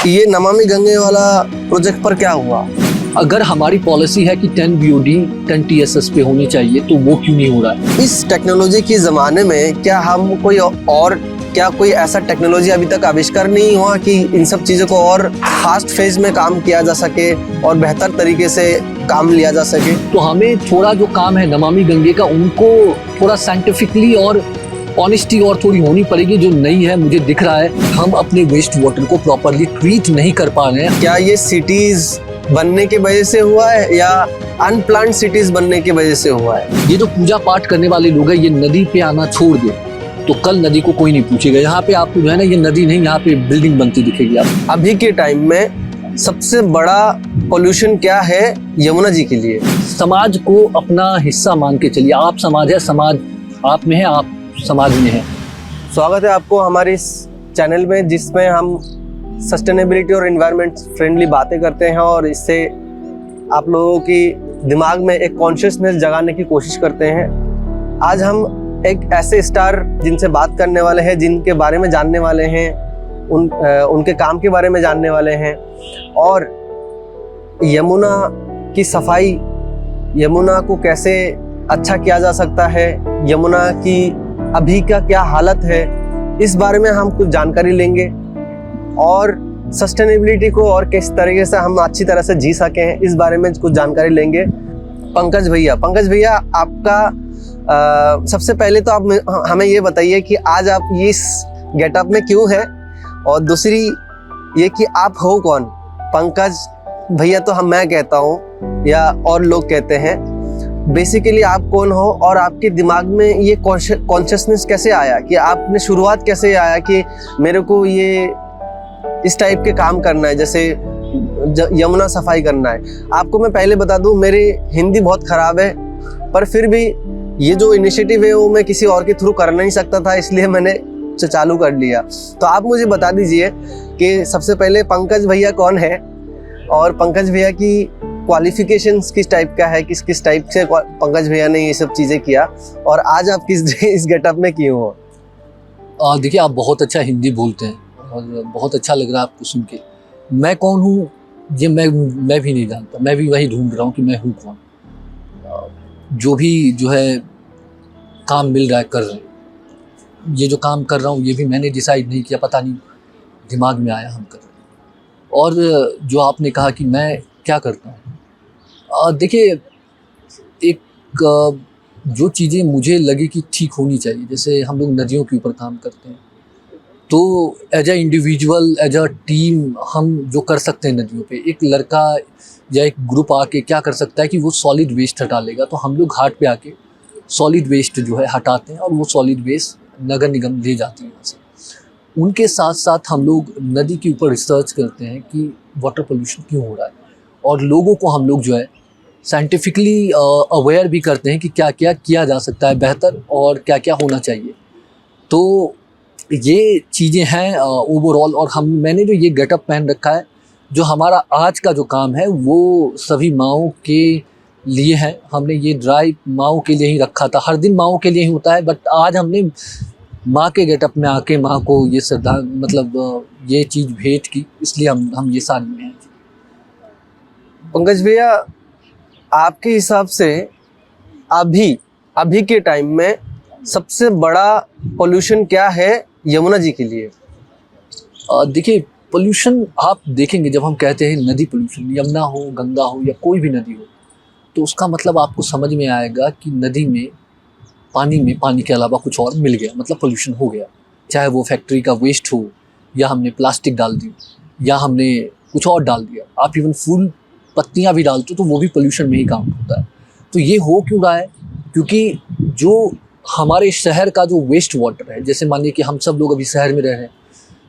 ये नमामि गंगे वाला प्रोजेक्ट पर क्या हुआ? अगर हमारी पॉलिसी है कि 10 BOD 10 TSS पे होनी चाहिए तो वो क्यों नहीं हो रहा है? इस टेक्नोलॉजी के ज़माने में क्या कोई ऐसा टेक्नोलॉजी अभी तक आविष्कार नहीं हुआ कि इन सब चीज़ों को और फास्ट फेज में काम किया जा सके और बेहतर तरीके से काम लिया जा सके? तो हमें थोड़ा जो काम है नमामि गंगे का, उनको थोड़ा साइंटिफिकली और ऑनेस्टी और थोड़ी होनी पड़ेगी, जो नहीं है मुझे दिख रहा है। हम अपने वेस्ट वाटर को प्रॉपरली ट्रीट नहीं कर पा रहे हैं। क्या ये सिटीज बनने की वजह से हुआ है या अनप्लान्ड सिटीज बनने की वजह से हुआ है? ये जो पूजा पाठ करने वाले लोग हैं, ये नदी पे आना छोड़ दे तो कल नदी को कोई नहीं पूछेगा। यहाँ पे आपको जो है ना, ये नदी नहीं, यहाँ पे बिल्डिंग बनती दिखेगी आप। अभी के टाइम में सबसे बड़ा पोल्यूशन क्या है यमुना जी के लिए? समाज को अपना हिस्सा मान के चलिए। आप समाज है, समाज आप में है, आप समाज में है। स्वागत है आपको हमारे इस चैनल में, जिसमें हम सस्टेनेबिलिटी और एनवायरनमेंट फ्रेंडली बातें करते हैं और इससे आप लोगों की दिमाग में एक कॉन्शियसनेस जगाने की कोशिश करते हैं। आज हम एक ऐसे स्टार जिनसे बात करने वाले हैं, जिनके बारे में जानने वाले हैं, उनके काम के बारे में जानने वाले हैं और यमुना की सफाई, यमुना को कैसे अच्छा किया जा सकता है, यमुना की अभी का क्या हालत है, इस बारे में हम कुछ जानकारी लेंगे और सस्टेनेबिलिटी को और किस तरीके से हम अच्छी तरह से जी सकें, इस बारे में कुछ जानकारी लेंगे। पंकज भैया आपका सबसे पहले तो आप हमें ये बताइए कि आज आप इस गेटअप में क्यों हैं, और दूसरी ये कि आप हो कौन? पंकज भैया तो मैं कहता हूँ या और लोग कहते हैं। बेसिकली आप कौन हो और आपके दिमाग में ये कॉन्शियसनेस कैसे आया, कि आपने शुरुआत कैसे आया कि मेरे को ये इस टाइप के काम करना है, जैसे यमुना सफाई करना है? आपको मैं पहले बता दूं, मेरी हिंदी बहुत ख़राब है, पर फिर भी ये जो इनिशिएटिव है वो मैं किसी और के थ्रू कर नहीं सकता था, इसलिए मैंने चालू कर लिया। तो आप मुझे बता दीजिए कि सबसे पहले पंकज भैया कौन है और पंकज भैया की क्वालिफिकेशंस किस टाइप का है, किस टाइप से पंकज भैया ने ये सब चीज़ें किया, और आज आप इस गेटअप में क्यों हो? देखिए, आप बहुत अच्छा हिंदी बोलते हैं और बहुत अच्छा लग रहा है आपको सुन के। मैं कौन हूँ ये मैं भी नहीं जानता। मैं भी वही ढूंढ रहा हूँ कि मैं हूँ कौन। जो भी जो है काम मिल रहा है कर रहे हैं। ये जो काम कर रहा हूँ ये भी मैंने डिसाइड नहीं किया, पता नहीं दिमाग में आया हम कर रहे हैं। और जो आपने कहा कि मैं क्या करता हूँ, देखिए, एक जो चीज़ें मुझे लगे कि ठीक होनी चाहिए, जैसे हम लोग नदियों के ऊपर काम करते हैं, तो as a individual, as a team हम जो कर सकते हैं नदियों पे, एक लड़का या एक ग्रुप आके क्या कर सकता है कि वो सॉलिड वेस्ट हटा लेगा। तो हम लोग घाट पे आके सॉलिड वेस्ट जो है हटाते हैं और वो सॉलिड वेस्ट नगर निगम ले जाती है यहाँ से। उनके साथ साथ हम लोग नदी के ऊपर रिसर्च करते हैं कि वाटर पोल्यूशन क्यों हो रहा है, और लोगों को हम लोग जो है साइंटिफिकली अवेयर भी करते हैं कि क्या क्या किया जा सकता है बेहतर और क्या क्या होना चाहिए। तो ये चीज़ें हैं ओवरऑल। और मैंने जो ये गेटअप पहन रखा है, जो हमारा आज का जो काम है वो सभी माँओं के लिए है। हमने ये ड्राई माँओं के लिए ही रखा था, हर दिन माँओं के लिए ही होता है, बट आज हमने माँ के गेटअप में आके माँ को ये ये चीज़ भेंट की, इसलिए हम ये सारी में हैं। पंकज भैया, आपके हिसाब से अभी के टाइम में सबसे बड़ा पोल्यूशन क्या है यमुना जी के लिए? देखिए, पोल्यूशन आप देखेंगे, जब हम कहते हैं नदी पोल्यूशन, यमुना हो, गंगा हो या कोई भी नदी हो, तो उसका मतलब आपको समझ में आएगा कि नदी में पानी के अलावा कुछ और मिल गया, मतलब पोल्यूशन हो गया। चाहे वो फैक्ट्री का वेस्ट हो, या हमने प्लास्टिक डाल दी, या हमने कुछ और डाल दिया। आप इवन फूल पत्तियाँ भी डालते हो तो वो भी पोल्यूशन में ही काम होता है। तो ये हो क्यों रहा है? क्योंकि जो हमारे शहर का जो वेस्ट वाटर है, जैसे मानिए कि हम सब लोग अभी शहर में रह रहे हैं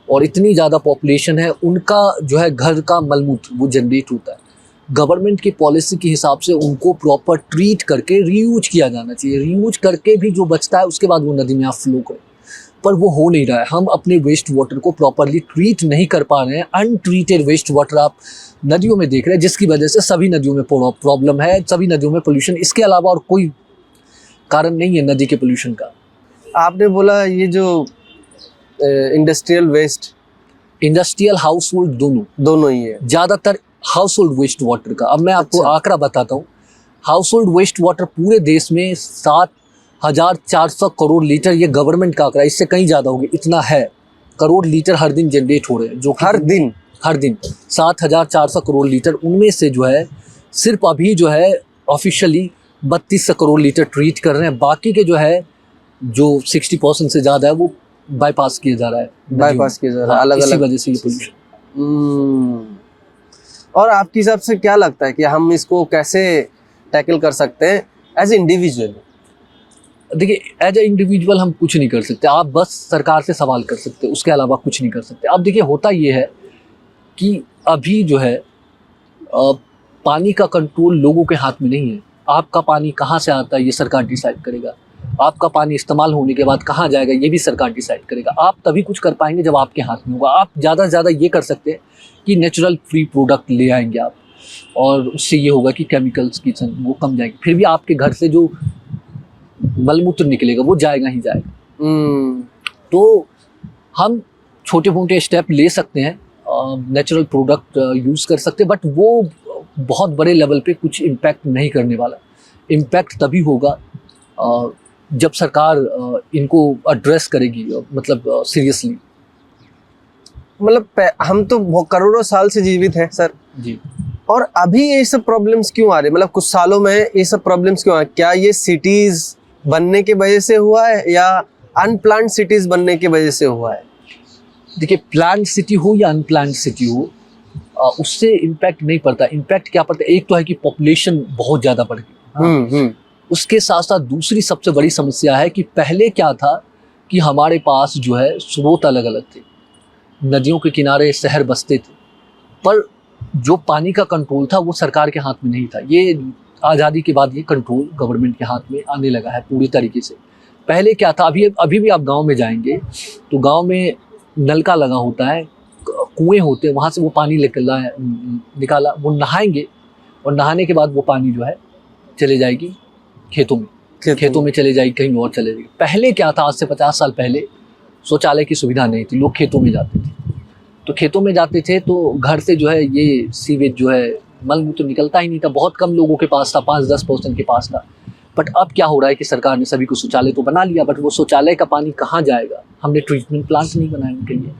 और इतनी ज़्यादा पॉपुलेशन है, उनका जो है घर का मलमूत्र वो जनरेट होता है। गवर्नमेंट की पॉलिसी के हिसाब से उनको प्रॉपर ट्रीट करके रीयूज किया जाना चाहिए। रीयूज करके भी जो बचता है उसके बाद वो नदी में आप फ्लो करें, पर वो हो नहीं रहा है। हम अपने वेस्ट वाटर को प्रॉपरली ट्रीट नहीं कर पा रहे हैं। अनट्रीटेड वेस्ट वाटर आप नदियों में देख रहे हैं, जिसकी वजह से सभी नदियों में प्रॉब्लम है, सभी नदियों में पोल्यूशन। इसके अलावा और कोई कारण नहीं है नदी के पोल्यूशन का। आपने बोला ये जो industrial waste industrial, household दोनों दोनों ही है। ज़्यादातर हाउस होल्ड वेस्ट वाटर का। अब मैं आपको अच्छा। आंकड़ा बताता हूँ। हाउस होल्ड वेस्ट वाटर पूरे देश में 7,400 करोड़ लीटर, ये गवर्नमेंट का आंकड़ा, इससे कहीं ज़्यादा होगी, इतना है करोड़ लीटर हर दिन जनरेट हो रहे हैं, जो कि हर दिन 7,400 करोड़ लीटर। उनमें से जो है सिर्फ अभी जो है ऑफिशियली 3200 करोड़ लीटर ट्रीट कर रहे हैं। बाकी के जो है जो 60% से ज़्यादा है वो बाईपास किया जा रहा है, बाईपास किया जा रहा है, हाँ, अलग इसी अलग। वजह से ये पोल्यूशन। और आपके हिसाब से क्या लगता है कि हम इसको कैसे टैकल कर सकते हैं एज इंडिविजुअल? देखिए, एज ए इंडिविजुअल हम कुछ नहीं कर सकते, आप बस सरकार से सवाल कर सकते हैं, उसके अलावा कुछ नहीं कर सकते। अब देखिए, होता ये है कि अभी जो है पानी का कंट्रोल लोगों के हाथ में नहीं है। आपका पानी कहाँ से आता है ये सरकार डिसाइड करेगा, आपका पानी इस्तेमाल होने के बाद कहाँ जाएगा ये भी सरकार डिसाइड करेगा। आप तभी कुछ कर पाएंगे जब आपके हाथ में होगा। आप ज़्यादा से ज़्यादा ये कर सकते हैं कि नेचुरल फ्री प्रोडक्ट ले आएंगे आप, और उससे ये होगा कि केमिकल्स की वो कम जाएंगे। फिर भी आपके घर से जो मलमूत्र निकलेगा वो जाएगा ही जाएगा। तो हम छोटे मोटे स्टेप ले सकते हैं, नेचुरल प्रोडक्ट यूज़ कर सकते हैं, बट वो बहुत बड़े लेवल पे कुछ इम्पैक्ट नहीं करने वाला। इम्पैक्ट तभी होगा जब सरकार इनको एड्रेस करेगी, मतलब सीरियसली। मतलब हम तो करोड़ों साल से जीवित हैं सर जी। और अभी ये सब प्रॉब्लम्स क्यों आ रहे? मतलब कुछ सालों में ये सब प्रॉब्लम्स क्यों आ रहे? क्या ये सिटीज बनने की वजह से हुआ है या अनप्लान्ड सिटीज बनने की वजह से हुआ है? देखिए, प्लान्ड सिटी हो या अनप्लान्ड सिटी हो, उससे इम्पैक्ट नहीं पड़ता। इम्पैक्ट क्या पड़ता है? एक तो है कि पॉपुलेशन बहुत ज़्यादा बढ़ गई। उसके साथ साथ दूसरी सबसे बड़ी समस्या है कि पहले क्या था कि हमारे पास जो है स्रोत अलग अलग थे, नदियों के किनारे शहर बसते थे, पर जो पानी का कंट्रोल था वो सरकार के हाथ में नहीं था। ये आज़ादी के बाद ये कंट्रोल गवर्नमेंट के हाथ में आने लगा है पूरी तरीके से। पहले क्या था, अभी भी आप गांव में जाएंगे तो गांव में नलका लगा होता है, कुएं होते हैं, वहाँ से वो पानी निकाला, वो नहाएंगे और नहाने के बाद वो पानी जो है चले जाएगी खेतों में चले जाएगी, कहीं और चले जाएगी। पहले क्या था, आज से 50 साल पहले शौचालय की सुविधा नहीं थी, लोग खेतों में जाते थे। तो खेतों में जाते थे तो घर से जो है ये सीवेज जो है मलमूत्र तो निकलता ही नहीं था, बहुत कम लोगों के पास था, 5-10% के पास था। बट अब क्या हो रहा है कि सरकार ने सभी को शौचालय तो बना लिया, बट वो शौचालय का पानी कहाँ जाएगा? हमने ट्रीटमेंट प्लांट नहीं बनाए उनके लिए।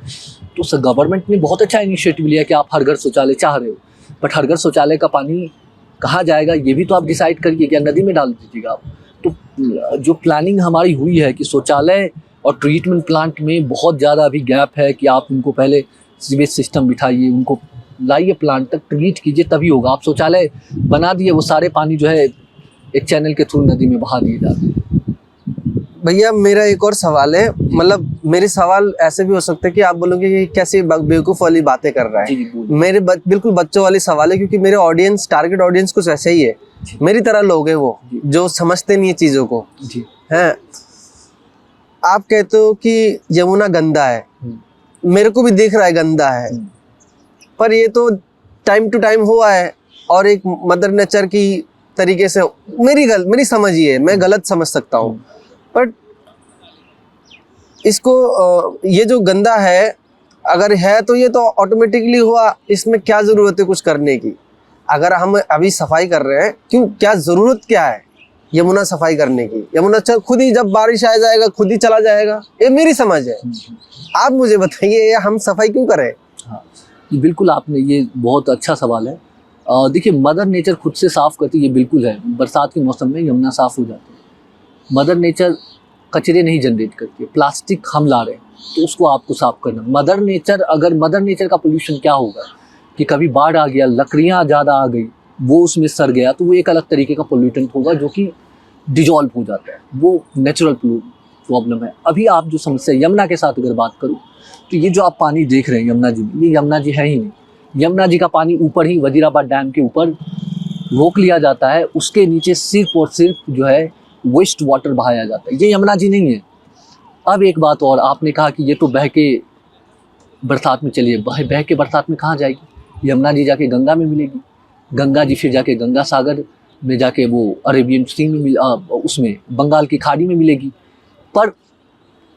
तो गवर्नमेंट ने बहुत अच्छा इनिशिएटिव लिया कि आप हर घर शौचालय चाह रहे हो, बट हर घर शौचालय का पानी कहाँ जाएगा ये भी तो आप डिसाइड करिए, क्या नदी में डाल दीजिएगा आप? तो जो प्लानिंग हमारी हुई है कि शौचालय और ट्रीटमेंट प्लांट में बहुत ज़्यादा अभी गैप है कि आप उनको पहले सीवेज सिस्टम बिठाइए, उनको लाइए प्लांट तक, ट्रीट कीजिए, तभी होगा। आप शौचालय बना दिए, वो सारे पानी जो है एक चैनल के थ्रू नदी में बहा दिए जाते हैं। भैया मेरा एक और सवाल है, मतलब मेरे सवाल ऐसे भी हो सकते हैं कि आप बोलोगे कि कैसे बेवकूफ़ वाली बातें कर रहा है। मेरे बिल्कुल बच्चों वाली सवाल है, क्योंकि मेरे ऑडियंस, टारगेट ऑडियंस कुछ ऐसे ही है, मेरी तरह लोग हैं वो जो समझते नहीं है चीज़ों को। हैं, आप कहते हो कि यमुना गंदा है, मेरे को भी दिख रहा है गंदा है, पर ये तो टाइम टू टाइम हुआ है और एक मदर नेचर की तरीके से मेरी समझ ही है, मैं गलत समझ सकता हूँ, बट इसको ये जो गंदा है अगर है तो ये तो ऑटोमेटिकली हुआ, इसमें क्या ज़रूरत है कुछ करने की? अगर हम अभी सफाई कर रहे हैं, क्यों, क्या ज़रूरत क्या है यमुना सफाई करने की? यमुना खुद ही जब बारिश आ जाएगा खुद ही चला जाएगा, ये मेरी समझ है। आप मुझे बताइए हम सफाई क्यों करें? हाँ, बिल्कुल, आपने ये बहुत अच्छा सवाल है। देखिए, मदर नेचर खुद से साफ़ करती है, ये बिल्कुल है। बरसात के मौसम में यमुना साफ़ हो जाती है। मदर नेचर कचरे नहीं जनरेट करती है, प्लास्टिक हम ला रहे हैं तो उसको आपको साफ़ करना। मदर नेचर का पोल्यूशन क्या होगा कि कभी बाढ़ आ गया, लकड़ियाँ ज़्यादा आ गई, वो उसमें सड़ गया, तो वो एक अलग तरीके का पोल्यूटेंट होगा जो कि डिजॉल्व हो जाता है, वो नेचुरल प्रॉब्लम है। अभी आप जो समस्या यमुना के साथ अगर बात करूँ तो ये जो आप पानी देख रहे हैं यमुना जी में, ये यमुना जी है ही नहीं। यमुना जी का पानी ऊपर ही वजीराबाद डैम के ऊपर रोक लिया जाता है, उसके नीचे सिर्फ और सिर्फ जो है वेस्ट वाटर बहाया जाता है, ये यमुना जी नहीं है। अब एक बात और, आपने कहा कि ये तो बह के बरसात में चलिए, बह के बरसात में कहाँ जाएगी? यमुना जी जाके गंगा में मिलेगी, गंगा जी फिर जाके गंगा सागर में जाके वो अरेबियन सी में उसमें बंगाल की खाड़ी में मिलेगी। पर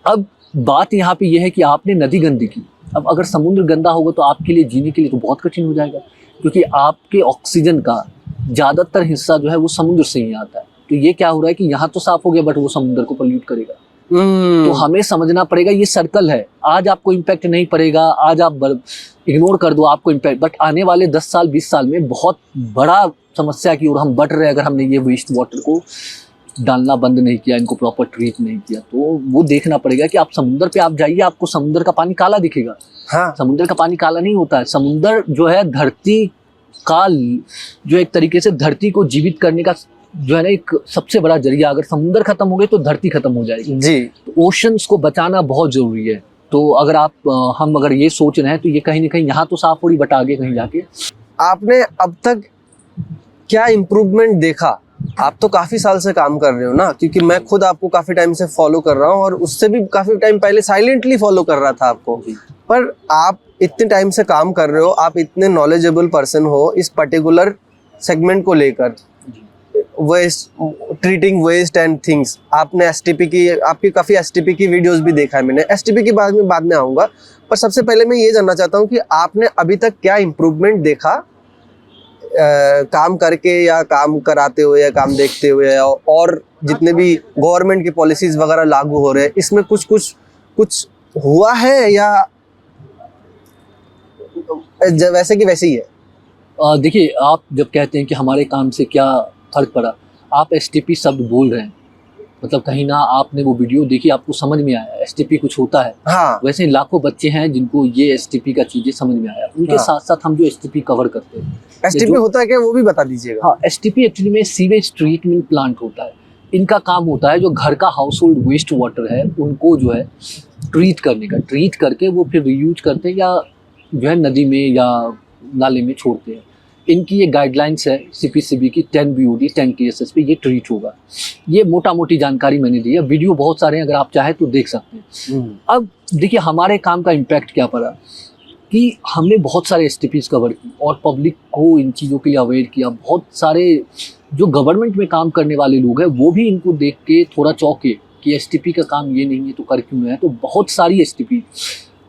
अब बात यहाँ पे ये है कि आपने नदी गंदी की, अब अगर समुद्र गंदा होगा तो आपके लिए जीने के लिए तो बहुत कठिन हो जाएगा, क्योंकि आपके ऑक्सीजन का ज़्यादातर हिस्सा जो है वो समुद्र से ही आता है। तो ये क्या हो रहा है कि यहाँ तो साफ हो गया, बट वो समुद्र को पोल्यूट करेगा। तो हमें समझना पड़ेगा ये सर्कल है। आज आपको इम्पैक्ट नहीं पड़ेगा, आज आप इग्नोर कर दो, आपको इम्पैक्ट, बट आने वाले 10 साल 20 साल में बहुत बड़ा समस्या की ओर हम बढ़ रहे हैं अगर हमने ये वेस्ट वाटर को डालना बंद नहीं किया, इनको प्रॉपर ट्रीट नहीं किया। तो वो देखना पड़ेगा कि आप समुद्र पे आप जाइए, आपको समुद्र का पानी काला दिखेगा। हाँ। समुद्र का पानी काला नहीं होता है। समुद्र जो है धरती का, जो एक तरीके से धरती को जीवित करने का जो है ना एक सबसे बड़ा जरिया। अगर समुद्र खत्म हो गए तो धरती खत्म हो जाएगी जी। तो ओशंस को बचाना बहुत जरूरी है। तो अगर हम अगर ये सोच रहे हैं तो ये कहीं ना कहीं यहाँ तो साफ हो रही, बट आगे कहीं जाके आपने अब तक क्या इम्प्रूवमेंट देखा? आप तो काफी साल से काम कर रहे हो ना, क्योंकि मैं खुद आपको काफी टाइम से फॉलो कर रहा हूँ और उससे भी काफी टाइम पहले साइलेंटली फॉलो कर रहा था आपको। पर आप इतने टाइम से काम कर रहे हो, आप इतने नॉलेजेबल पर्सन हो इस पर्टिकुलर सेगमेंट को लेकर, waste, treating waste and things. आपने एसटीपी की, आपकी काफ़ी एसटीपी की वीडियोस भी देखा है मैंने। एसटीपी की बाद में आऊँगा, पर सबसे पहले मैं ये जानना चाहता हूँ कि आपने अभी तक क्या इम्प्रूवमेंट देखा काम करके या काम कराते हुए या काम देखते हुए, और जितने भी गवर्नमेंट की पॉलिसीज वगैरह लागू हो रहे हैं इसमें कुछ हुआ है या वैसे की वैसे ही है? देखिए, आप जब कहते हैं कि हमारे काम से क्या फर्क पड़ा, आप एसटीपी शब्द बोल रहे हैं, मतलब कहीं ना आपने वो वीडियो देखी, आपको समझ में आया एसटीपी कुछ होता है। हाँ। वैसे लाखों बच्चे हैं जिनको ये एसटीपी का चीजें समझ में आया। उनके हाँ। साथ साथ हम जो एसटीपी कवर करते हैं, एसटीपी होता है क्या, वो भी बता दीजिएगा। हाँ, एसटीपी एक्चुअली में सीवेज ट्रीटमेंट प्लांट होता है। इनका काम होता है जो घर का हाउस होल्ड वेस्ट वाटर है उनको जो है ट्रीट करने का, ट्रीट करके वो फिर रीयूज करते हैं या जो है नदी में या नाले में छोड़ते हैं। इनकी ये गाइडलाइंस है सीपीसीबी की, 10 BOD 10 TSS पे ये ट्रीट होगा। ये मोटा मोटी जानकारी मैंने दी है, वीडियो बहुत सारे हैं, अगर आप चाहें तो देख सकते हैं। अब देखिए हमारे काम का इम्पैक्ट क्या पड़ा कि हमने बहुत सारे एसटीपीज कवर की और पब्लिक को इन चीज़ों के लिए अवेयर किया। बहुत सारे जो गवर्नमेंट में काम करने वाले लोग हैं वो भी इनको देख के थोड़ा चौंके कि एसटीपी का काम ये नहीं है तो कर क्यों है। तो बहुत सारी एसटीपी,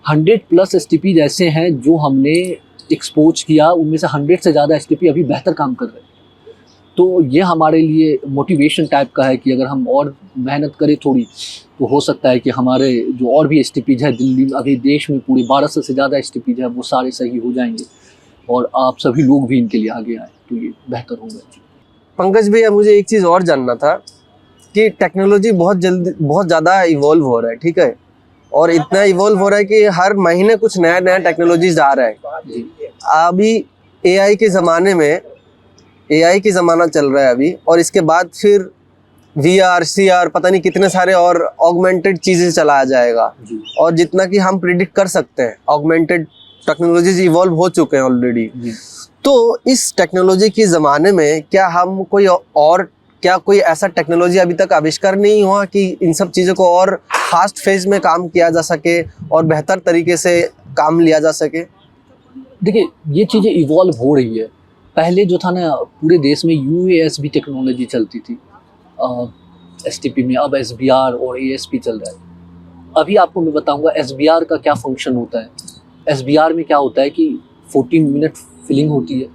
100+ एसटीपी ऐसे हैं जो हमने एक्सपोज किया, उनमें से 100 से ज़्यादा एसटीपी अभी बेहतर काम कर रहे हैं। तो ये हमारे लिए मोटिवेशन टाइप का है कि अगर हम और मेहनत करें थोड़ी तो हो सकता है कि हमारे जो और भी एसटीपीज है दिल्ली में, अभी देश में पूरे 1200 से ज़्यादा एसटीपीज है, वो सारे सही हो जाएंगे और आप सभी लोग भी इनके लिए आगे आए तो ये बेहतर होगा। पंकज भैया, मुझे एक चीज़ और जानना था कि टेक्नोलॉजी बहुत ज़्यादा इवॉल्व हो रहा है, ठीक है, और इतना इवॉल्व हो रहा है कि हर महीने कुछ नया नया टेक्नोलॉजीज आ रहा है। अभी एआई के ज़माने में, एआई की ज़माना चल रहा है अभी, और इसके बाद फिर VR CR पता नहीं कितने सारे और ऑगमेंटेड चीज़ें चलाया जाएगा, और जितना कि हम प्रिडिक्ट कर सकते हैं ऑगमेंटेड टेक्नोलॉजीज इवॉल्व हो चुके हैं ऑलरेडी। तो इस टेक्नोलॉजी के ज़माने में क्या हम कोई ऐसा टेक्नोलॉजी अभी तक आविष्कार नहीं हुआ कि इन सब चीज़ों को और फास्ट फेज में काम किया जा सके और बेहतर तरीके से काम लिया जा सके? देखिए, ये चीज़ें इवॉल्व हो रही है। पहले जो था ना पूरे देश में UASB टेक्नोलॉजी चलती थी एसटीपी में, अब SBR और ASP चल रहा है। अभी आपको मैं बताऊंगा SBR का क्या फंक्शन होता है। SBR में क्या होता है कि 40 मिनट फिलिंग होती है,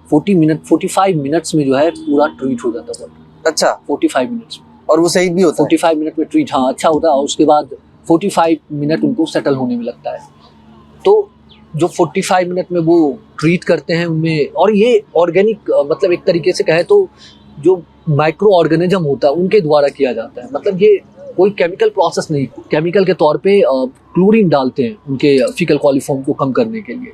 45 मिनट्स में जो है पूरा ट्रीट हो जाता है। अच्छा, 45 मिनट्स में, और वो सही भी होता है? 45 मिनट में ट्रीट, हाँ, अच्छा होता है। और उसके बाद 45 मिनट उनको सेटल होने में लगता है। तो जो 45 मिनट में वो ट्रीट करते हैं उनमें, और ये ऑर्गेनिक मतलब एक तरीके से कहे तो जो माइक्रो ऑर्गेनिज्म होता है उनके द्वारा किया जाता है। मतलब ये कोई केमिकल प्रोसेस नहीं, केमिकल के तौर पे क्लोरीन डालते हैं उनके फीकल कॉलीफॉर्म को कम करने के लिए।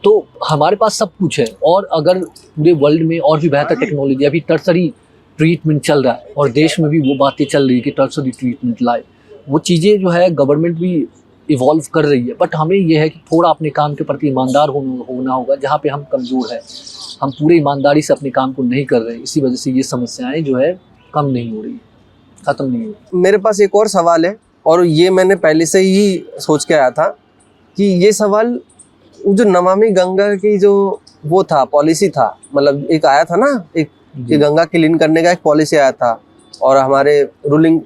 तो हमारे पास सब कुछ है, और अगर पूरे वर्ल्ड में और भी बेहतर टेक्नोलॉजी, अभी टर्सरी ट्रीटमेंट चल रहा है और देश में भी वो बातें चल रही है कि टर्सरी ट्रीटमेंट लाए, वो चीज़ें जो है गवर्नमेंट भी इवॉल्व कर रही है। बट हमें यह है कि थोड़ा अपने काम के प्रति ईमानदार होना होगा। जहाँ पे हम कमज़ोर है, हम पूरे ईमानदारी से अपने काम को नहीं कर रहे हैं, इसी वजह से ये समस्याएं जो है कम नहीं हो रही, ख़त्म नहीं हो रही। मेरे पास एक और सवाल है, और ये मैंने पहले से ही सोच के आया था कि ये सवाल, जो नमामि गंगा की जो वो था, पॉलिसी था, मतलब एक आया था ना, एक गंगा क्लीन करने का एक पॉलिसी आया था, और हमारे रूलिंग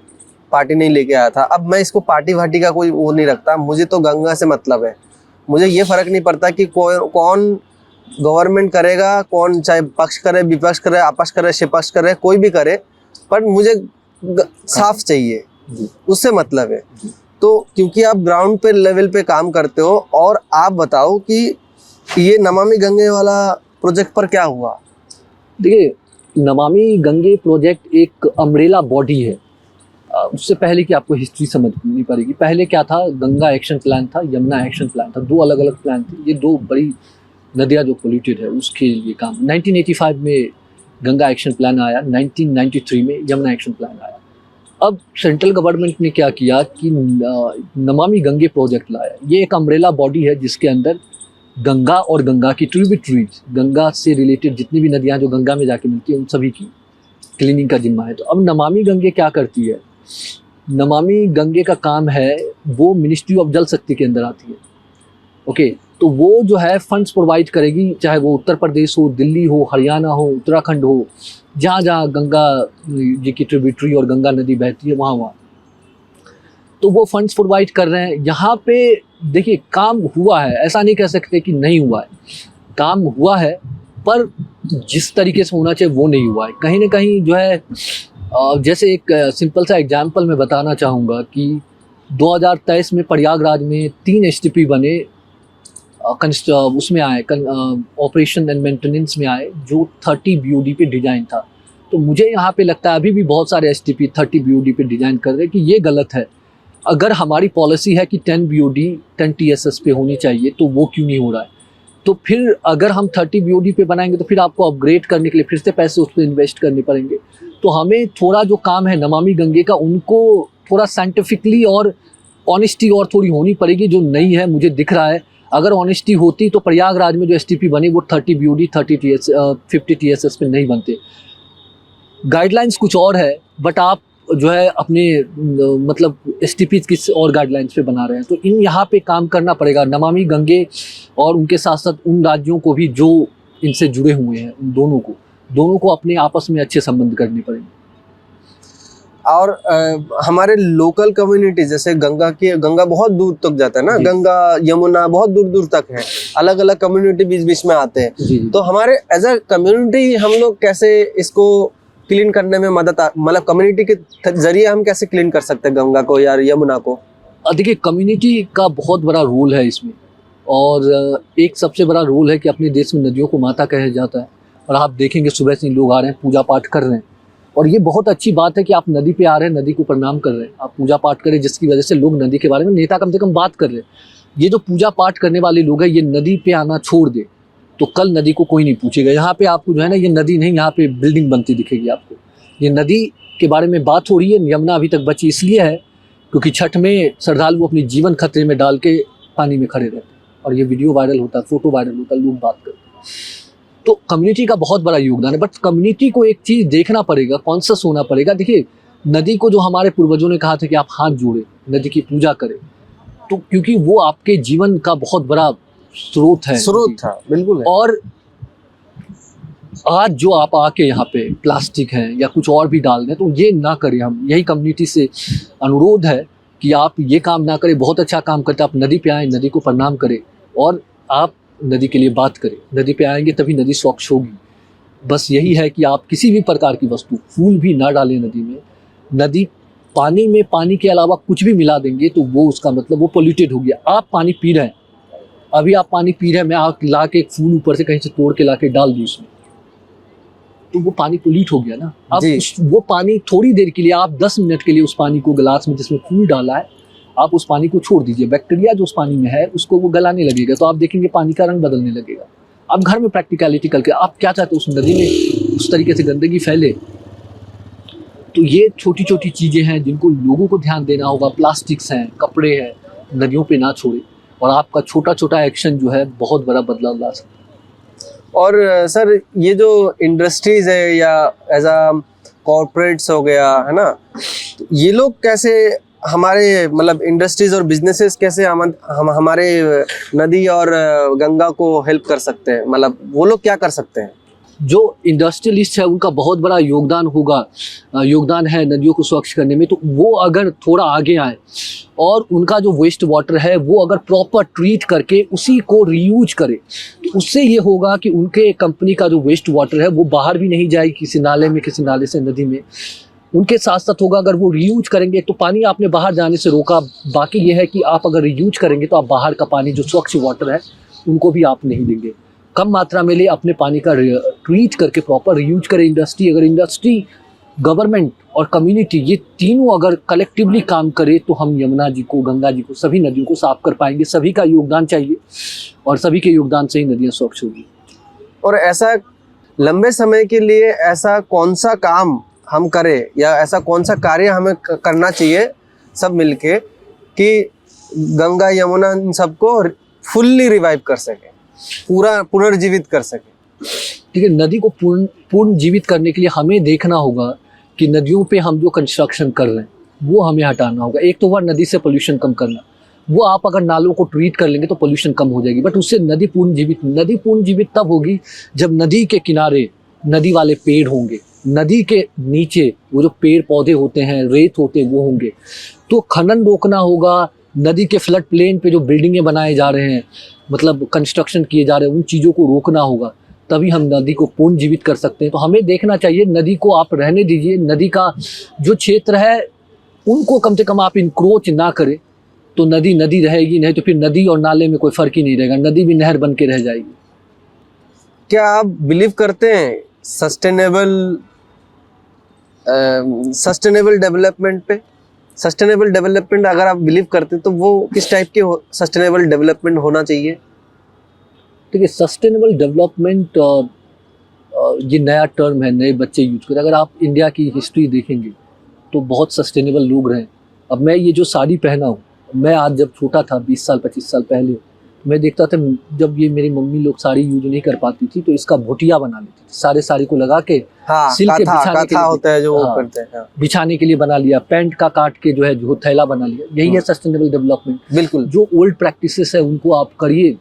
पार्टी नहीं लेके आया था। अब मैं इसको पार्टी वार्टी का कोई वो नहीं रखता, मुझे तो गंगा से मतलब है। मुझे ये फर्क नहीं पड़ता कि कौन गवर्नमेंट करेगा, कौन चाहे पक्ष करे, विपक्ष करे, आपस करे, शिपक्ष करे, कोई भी करे, पर मुझे साफ चाहिए, उससे मतलब है। तो क्योंकि आप ग्राउंड पे लेवल पे काम करते हो, और आप बताओ कि ये नमामि गंगे वाला प्रोजेक्ट पर क्या हुआ? देखिए, नमामि गंगे प्रोजेक्ट एक अम्ब्रेला बॉडी है। उससे पहले कि आपको हिस्ट्री समझनी पड़ेगी। पहले क्या था, गंगा एक्शन प्लान था, यमुना एक्शन प्लान था, 2 अलग अलग प्लान थे। ये 2 बड़ी नदियाँ जो पोल्यूटेड है उसके लिए काम। 1985 में गंगा एक्शन प्लान आया, 1993 में यमुना एक्शन प्लान आया। अब सेंट्रल गवर्नमेंट ने क्या किया कि नमामि गंगे प्रोजेक्ट लाया। ये एक अम्ब्रेला बॉडी है जिसके अंदर गंगा और गंगा की ट्रिब्यूटरीज, गंगा से रिलेटेड जितनी भी नदियाँ जो गंगा में जाके मिलती हैं उन सभी की क्लीनिंग का जिम्मा है। तो अब नमामि गंगे क्या करती है, नमामि गंगे का काम है, वो मिनिस्ट्री ऑफ जल शक्ति के अंदर आती है। ओके, तो वो जो है फंड्स प्रोवाइड करेगी, चाहे वो उत्तर प्रदेश हो, दिल्ली हो, हरियाणा हो, उत्तराखंड हो, जहाँ जहाँ गंगा जी की ट्रिब्यूटरी और गंगा नदी बहती है वहाँ वहाँ, तो वो फंड्स प्रोवाइड कर रहे हैं। यहाँ पे देखिए काम हुआ है, ऐसा नहीं कह सकते कि नहीं हुआ है, काम हुआ है, पर जिस तरीके से होना चाहिए वो नहीं हुआ है। कहीं ना कहीं जो है जैसे एक सिंपल सा एग्जांपल मैं बताना चाहूँगा कि 2023 में प्रयागराज में 3 STP बने, उसमें आए ऑपरेशन एंड मेंटेनेंस में आए, जो 30 BOD पे डिज़ाइन था। तो मुझे यहाँ पे लगता है अभी भी बहुत सारे STP 30 BOD पे डिज़ाइन कर रहे हैं कि ये गलत है। अगर हमारी पॉलिसी है कि 10 BOD 10 TSS पे होनी चाहिए, तो वो क्यों नहीं हो रहा है? तो फिर अगर हम 30 BOD पे बनाएंगे तो फिर आपको अपग्रेड करने के लिए फिर से पैसे उस पर इन्वेस्ट करने पड़ेंगे। तो हमें थोड़ा जो काम है नमामि गंगे का, उनको थोड़ा साइंटिफिकली और ऑनेस्टी और थोड़ी होनी पड़ेगी, जो नहीं है मुझे दिख रहा है। अगर ऑनेस्टी होती तो प्रयागराज में जो STP बने वो 30 BOD 50 TSS पे नहीं बनते। गाइडलाइंस कुछ और है, बट आप जो है अपने मतलब STP किस और गाइडलाइंस पे बना रहे हैं। तो इन यहाँ पे काम करना पड़ेगा नमामि गंगे, और उनके साथ साथ उन राज्यों को भी जो इनसे जुड़े हुए हैं, उन दोनों को अपने आपस में अच्छे संबंध करने पड़ेंगे। और हमारे लोकल कम्युनिटी, जैसे गंगा बहुत दूर तक जाता है ना, गंगा यमुना बहुत दूर दूर तक है, अलग अलग कम्युनिटी बीच बीच में आते हैं। तो हमारे एज अ कम्युनिटी हम लोग कैसे इसको क्लीन करने में मतलब कम्युनिटी के जरिए हम कैसे क्लीन कर सकते हैं गंगा को या यमुना को? देखिए, कम्युनिटी का बहुत बड़ा रोल है इसमें, और एक सबसे बड़ा रोल है कि अपने देश में नदियों को माता कहा जाता है। और आप देखेंगे सुबह से लोग आ रहे हैं, पूजा पाठ कर रहे हैं, और ये बहुत अच्छी बात है कि आप नदी पे आ रहे हैं, नदी को प्रणाम कर रहे हैं, आप पूजा पाठ करें, जिसकी वजह से लोग नदी के बारे में नेता कम से कम बात कर रहे हैं। ये जो पूजा पाठ करने वाले लोग हैं, ये नदी पे आना छोड़ दे तो कल नदी को कोई नहीं पूछेगा। यहाँ पे आपको जो है ना, ये नदी नहीं, यहाँ पे बिल्डिंग बनती दिखेगी आपको। ये नदी के बारे में बात हो रही है। यमुना अभी तक बची इसलिए है क्योंकि छठ में श्रद्धालु अपनी जीवन खतरे में डाल के पानी में खड़े रहते हैं, और ये वीडियो वायरल होता है, फोटो वायरल होता है, लोग बात करते हैं। तो कम्युनिटी का बहुत बड़ा योगदान है, बट कम्युनिटी को एक चीज़ देखना पड़ेगा, कॉन्शियस होना पड़ेगा। देखिए, नदी को जो हमारे पूर्वजों ने कहा था कि आप हाथ जोड़े, नदी की पूजा करें, तो क्योंकि वो आपके जीवन का बहुत बड़ा स्रोत था, बिल्कुल है। और आज जो आप आके यहाँ पे प्लास्टिक है या कुछ और भी डाल दें, तो ये ना करें। हम यही कम्युनिटी से अनुरोध है कि आप ये काम ना करें। बहुत अच्छा काम करते हैं, आप नदी पे आएँ, नदी को प्रणाम करें, और आप नदी के लिए बात करें। नदी पे आएंगे तभी नदी स्वच्छ होगी। बस यही है कि आप किसी भी प्रकार की वस्तु, फूल भी ना डालें नदी में। नदी पानी में पानी के अलावा कुछ भी मिला देंगे तो वो उसका मतलब वो पोल्यूटेड हो गया। आप पानी पी रहे हैं, अभी आप पानी पी रहे हैं, मैं आप ला के एक फूल ऊपर से कहीं से तोड़ के ला के डाल दी उसमें, तो वो पानी पोल्यूट हो गया ना। अब वो पानी थोड़ी देर के लिए, आप 10 मिनट के लिए उस पानी को गिलास में जिसमें फूल डाला है, आप उस पानी को छोड़ दीजिए। बैक्टीरिया जो उस पानी में है उसको वो गलाने लगेगा, तो आप देखेंगे पानी का रंग बदलने लगेगा। आप घर में प्रैक्टिकलिटी करके आप क्या चाहते हो, उस नदी में उस तरीके से गंदगी फैले? तो ये छोटी छोटी चीज़ें हैं जिनको लोगों को ध्यान देना होगा। प्लास्टिक्स हैं, कपड़े हैं, नदियों पे ना छोड़े, और आपका छोटा छोटा एक्शन जो है बहुत बड़ा बदलाव ला सकता है। और सर, ये जो इंडस्ट्रीज है या एज अ कॉर्पोरेट्स हो गया है ना, तो ये लोग कैसे हमारे मतलब इंडस्ट्रीज और बिजनेसेस कैसे हम हमारे नदी और गंगा को हेल्प कर सकते हैं? मतलब वो लोग क्या कर सकते हैं? जो इंडस्ट्रियलिस्ट है उनका बहुत बड़ा योगदान है नदियों को स्वच्छ करने में। तो वो अगर थोड़ा आगे आए और उनका जो वेस्ट वाटर है वो अगर प्रॉपर ट्रीट करके उसी को रीयूज करे, तो उससे ये होगा कि उनके कंपनी का जो वेस्ट वाटर है वो बाहर भी नहीं जाएगी किसी नाले से नदी में। उनके साथ साथ होगा अगर वो रीयूज करेंगे तो पानी आपने बाहर जाने से रोका। बाकी ये है कि आप अगर रीयूज करेंगे तो आप बाहर का पानी जो स्वच्छ वाटर है उनको भी आप नहीं देंगे। कम मात्रा में ले अपने पानी का ट्रीट करके प्रॉपर रीयूज करें। इंडस्ट्री, गवर्नमेंट और कम्युनिटी ये तीनों अगर कलेक्टिवली काम करे तो हम यमुना जी को, गंगा जी को, सभी नदियों को साफ कर पाएंगे। सभी का योगदान चाहिए और सभी के योगदान से ही नदियाँ स्वच्छ होगी। और ऐसा लंबे समय के लिए ऐसा कौन सा काम हम करें या ऐसा कौन सा कार्य हमें करना चाहिए सब मिलके कि गंगा यमुना इन सबको फुल्ली रिवाइव कर सके, पूरा पुनर्जीवित कर सके? ठीक है, नदी को पूर्ण जीवित करने के लिए हमें देखना होगा कि नदियों पे हम जो कंस्ट्रक्शन कर रहे हैं वो हमें हटाना होगा। एक तो वह नदी से पोल्यूशन कम करना, वो आप अगर नालों को ट्रीट कर लेंगे तो पोल्यूशन कम हो जाएगी। बट उससे नदी पूर्ण जीवित तब होगी जब नदी के किनारे नदी वाले पेड़ होंगे, नदी के नीचे वो जो पेड़ पौधे होते हैं, रेत होते हैं, वो होंगे। तो खनन रोकना होगा। नदी के फ्लड प्लेन पे जो बिल्डिंगें बनाए जा रहे हैं, मतलब कंस्ट्रक्शन किए जा रहे हैं, उन चीज़ों को रोकना होगा, तभी हम नदी को पूर्ण जीवित कर सकते हैं। तो हमें देखना चाहिए नदी को आप रहने दीजिए, नदी का जो क्षेत्र है उनको कम से कम आप इंक्रोच ना करें, तो नदी नदी रहेगी। नहीं तो फिर नदी और नाले में कोई फ़र्क ही नहीं रहेगा, नदी भी नहर बन के रह जाएगी। क्या आप बिलीव करते हैं सस्टेनेबल डेवलपमेंट पे? सस्टेनेबल डेवलपमेंट अगर आप बिलीव करते हैं तो वो किस टाइप के सस्टेनेबल डेवलपमेंट होना चाहिए? देखिए, सस्टेनेबल डेवलपमेंट ये नया टर्म है, नए बच्चे यूज करें। अगर आप इंडिया की हिस्ट्री देखेंगे तो बहुत सस्टेनेबल लोग रहे। अब मैं ये जो साड़ी पहना हूँ, मैं आज जब छोटा था 20 साल 25 साल पहले, मैं देखता था जब ये मेरी मम्मी लोग साड़ी यूज नहीं कर पाती थी तो इसका भुटिया बना लेती थी, सारे साड़ी को लगा के सिल के बिछाने के लिए होता है जो वो करते हैं, बिछाने के लिए बना लिया, पैंट का काट के जो है जो थैला बना लिया। यही है सस्टेनेबल डेवलपमेंट। बिल्कुल, जो ओल्ड प्रैक्टिसेस है उनको आप करिए,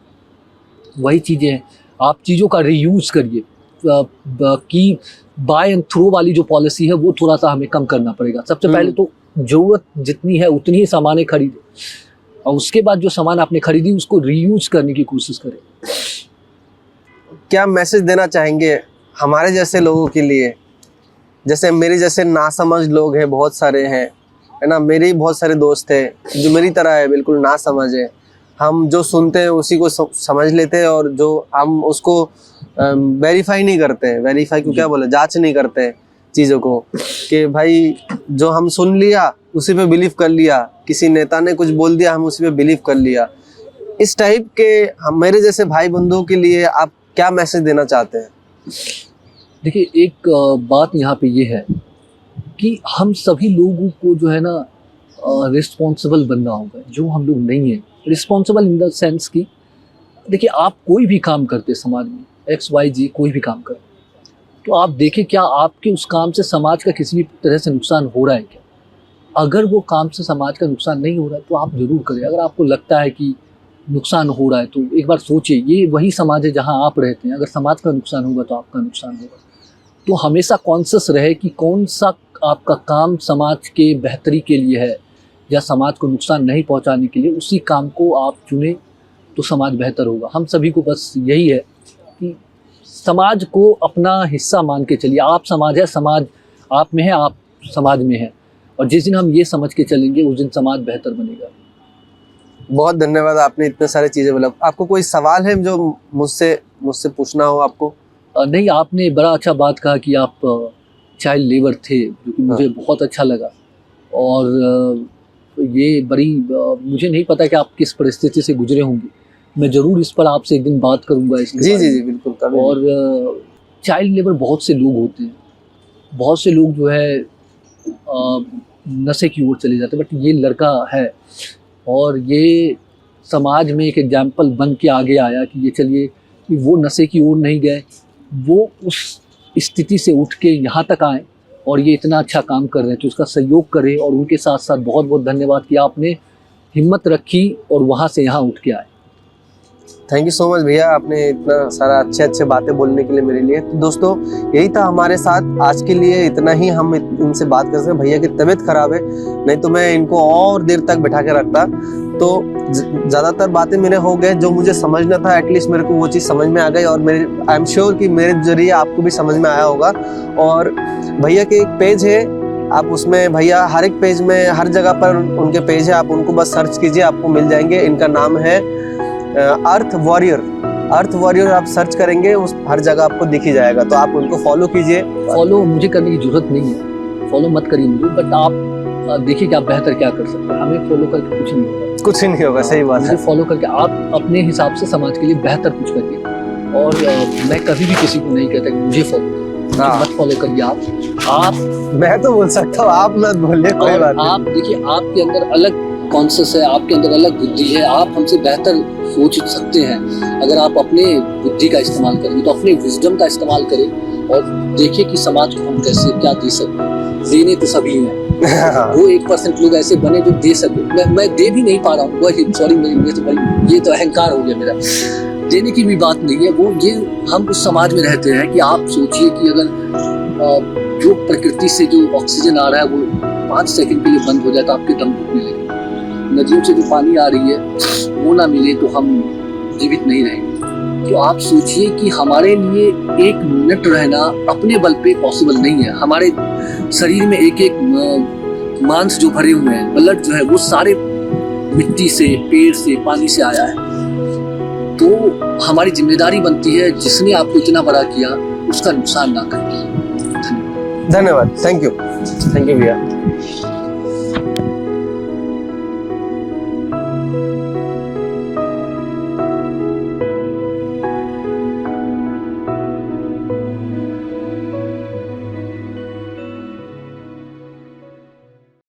वही चीज़ें हैं। आप चीज़ों का रीयूज करिए। कि बाय एंड थ्रो वाली जो पॉलिसी है वो थोड़ा सा हमें कम करना पड़ेगा। सबसे पहले तो ज़रूरत जितनी है उतनी ही सामानें खरीदें, और उसके बाद जो सामान आपने खरीदी उसको रीयूज करने की कोशिश करें। क्या मैसेज देना चाहेंगे हमारे जैसे लोगों के लिए? जैसे मेरे जैसे नासमझ लोग हैं, बहुत सारे हैं, है ना। मेरे ही बहुत सारे दोस्त हैं जो मेरी तरह है, बिल्कुल नासमझ है। हम जो सुनते हैं उसी को समझ लेते हैं और जो हम उसको वेरीफाई नहीं करते हैं। वेरीफाई क्यों, क्या बोले, जांच नहीं करते हैं चीज़ों को, कि भाई जो हम सुन लिया उसी पे बिलीव कर लिया, किसी नेता ने कुछ बोल दिया हम उसी पे बिलीव कर लिया। इस टाइप के हम मेरे जैसे भाई बंधुओं के लिए आप क्या मैसेज देना चाहते हैं? देखिए, एक बात यहाँ पे ये है कि हम सभी लोगों को जो है ना रिस्पॉन्सिबल बनना होगा। जो हम लोग नहीं हैं रिस्पॉन्सिबल इन द सेंस कि देखिए, आप कोई भी काम करते समाज में, XYZ कोई भी काम करते, तो आप देखें क्या आपके उस काम से समाज का किसी भी तरह से नुकसान हो रहा है क्या? अगर वो काम से समाज का नुकसान नहीं हो रहा है तो आप ज़रूर करें। अगर आपको लगता है कि नुकसान हो रहा है तो एक बार सोचिए, ये वही समाज है जहाँ आप रहते हैं। अगर समाज का नुकसान होगा तो आपका नुकसान होगा। तो हमेशा कॉन्शियस रहे कि कौन सा आपका काम समाज के बेहतरी के लिए है या समाज को नुकसान नहीं पहुँचाने के लिए, उसी काम को आप चुनें तो समाज बेहतर होगा। हम सभी को बस यही है कि समाज को अपना हिस्सा मान के चलिए। आप समाज है, समाज आप में है, आप समाज में है, और जिस दिन हम ये समझ के चलेंगे उस दिन समाज बेहतर बनेगा। बहुत धन्यवाद, आपने इतने सारे चीज़ें बोला। आपको कोई सवाल है जो मुझसे पूछना हो आपको? नहीं, आपने बड़ा अच्छा बात कहा कि आप चाइल्ड लेबर थे, जो कि मुझे बहुत अच्छा लगा। और ये बड़ी मुझे नहीं पता कि आप किस परिस्थिति से गुजरे होंगे। मैं ज़रूर इस पर आपसे एक दिन बात करूंगा इसके जी बारे जी में। जी बिल्कुल, कभी। और चाइल्ड लेबर बहुत से लोग होते हैं, बहुत से लोग जो है नशे की ओर चले जाते हैं, बट ये लड़का है और ये समाज में एक एग्जाम्पल बन के आगे आया कि ये चलिए कि वो नशे की ओर नहीं गए, वो उस स्थिति से उठ के यहाँ तक आए और ये इतना अच्छा काम कर रहे हैं। तो उसका सहयोग करें, और उनके साथ साथ बहुत बहुत धन्यवाद कि आपने हिम्मत रखी और वहाँ से यहाँ उठ के आए। थैंक यू सो मच भैया, आपने इतना सारा अच्छे अच्छे बातें बोलने के लिए मेरे लिए। तो दोस्तों यही था हमारे साथ आज के लिए, इतना ही हम इनसे बात कर सकते हैं। भैया की तबीयत खराब है, नहीं तो मैं इनको और देर तक बैठा के रखता। तो ज़्यादातर बातें मेरे हो गए, जो मुझे समझना था एटलीस्ट मेरे को वो चीज़ समझ में आ गई, और मेरे आई एम श्योर कि मेरे जरिए आपको भी समझ में आया होगा। और भैया के एक पेज है, आप उसमें भैया हर एक पेज में हर जगह पर उनके पेज है, आप उनको बस सर्च कीजिए, आपको मिल जाएंगे। इनका नाम है अर्थ वॉरियर आप सर्च करेंगे, उस हर जगह आपको दिख ही जाएगा। तो आप उनको फॉलो कीजिए। फॉलो मुझे करने की जरूरत नहीं है, फॉलो मत करिए मुझे, बट आप देखिए कि आप बेहतर क्या कर सकते हैं। हमें फॉलो करके कुछ नहीं होगा, कुछ ही नहीं होगा, सही बात है। मुझे फॉलो करके आप अपने हिसाब से समाज के लिए बेहतर कुछ करिए। और मैं कभी भी किसी को नहीं कहता कि मुझे फॉलो करिए, हाँ। मत फॉलो करिए। आप मैं तो बोल सकता हूँ, आप मत बोलिए, कोई और बात नहीं। आप देखिए, आपके अंदर अलग कॉन्शियस है, आपके अंदर अलग बुद्धि है, आप हमसे बेहतर सोच सकते हैं। अगर आप अपने बुद्धि का इस्तेमाल करेंगे तो अपने विजडम का इस्तेमाल करें और देखिए कि समाज को हम कैसे क्या दे सकते हैं। देने तो सभी हैं, वो 1% लोग ऐसे बने जो दे सके। मैं दे भी नहीं पा रहा हूँ, वही सॉरी, ये तो अहंकार हो गया मेरा। देने की भी बात नहीं है, वो ये हम उस समाज में रहते हैं कि आप सोचिए कि अगर जो प्रकृति से जो ऑक्सीजन आ रहा है वो 5 सेकंड के लिए बंद हो जाए तो आपके दम घुटने लगे। नदियों से जो पानी आ रही है वो ना मिले तो हम जीवित नहीं रहेंगे। तो आप सोचिए कि हमारे लिए 1 मिनट रहना अपने बल पे पॉसिबल नहीं है। हमारे शरीर में एक एक मांस जो भरे हुए हैं, ब्लड जो है वो सारे मिट्टी से, पेड़ से, पानी से आया है। तो हमारी जिम्मेदारी बनती है, जिसने आपको इतना बड़ा किया उसका नुकसान ना करें। धन्यवाद, थैंक यू भैया।